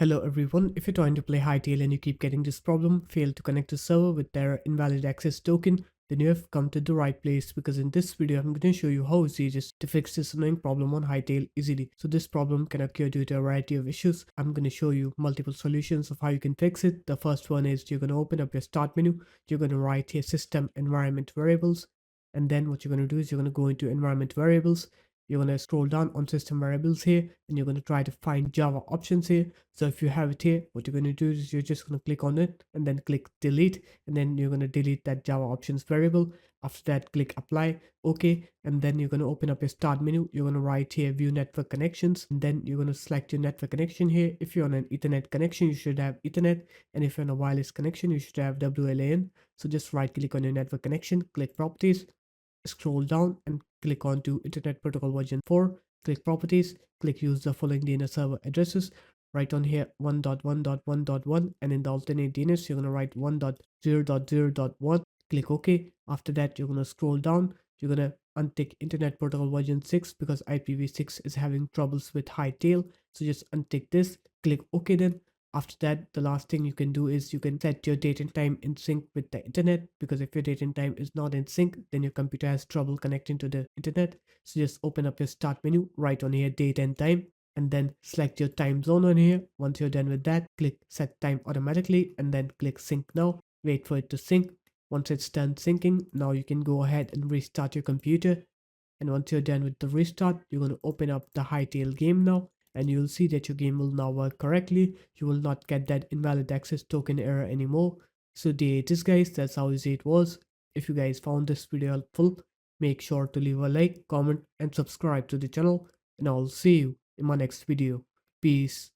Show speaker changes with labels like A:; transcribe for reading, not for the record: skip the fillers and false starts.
A: Hello everyone, if you're trying to play Hytale and you keep getting this problem, fail to connect to server with their invalid access token, then you have come to the right place because in this video I'm going to show you how easy it is to fix this annoying problem on Hytale easily. So this problem can occur due to a variety of issues. I'm going to show you multiple solutions of how you can fix it. The first one is you're going to open up your start menu, you're going to write here system environment variables, and then what you're going to do is you're going to go into environment variables. You're going to scroll down on system variables here and you're going to try to find Java options here. So if you have it here, what you're going to do is you're just going to click on it and then click delete, and then you're going to delete that Java options variable. After that, click apply, okay, and then you're going to open up your start menu. You're going to write here view network connections, and then you're going to select your network connection here. If you're on an Ethernet connection, you should have Ethernet, and if you're on a wireless connection, you should have WLAN. So just right click on your network connection, click properties, scroll down and click on to Internet Protocol version 4, click properties, click use the following DNS server addresses, write on here 1.1.1.1, and in the alternate DNS you're going to write 1.0.0.1, click OK. After that you're going to scroll down, you're going to untick Internet Protocol version 6 because IPv6 is having troubles with Hytale, so just untick this, click OK. Then after that, the last thing you can do is you can set your date and time in sync with the internet, because if your date and time is not in sync, then your computer has trouble connecting to the internet. So just open up your start menu, write on here date and time, and then select your time zone on here. Once you're done with that, click set time automatically and then click sync now. Wait for it to sync. Once it's done syncing, now you can go ahead and restart your computer. And once you're done with the restart, you're going to open up the Hytale game now, and you'll see that your game will now work correctly. You will not get that invalid access token error anymore. So there it is guys, that's how easy it was. If you guys found this video helpful, make sure to leave a like, comment and subscribe to the channel, and I'll see you in my next video. Peace.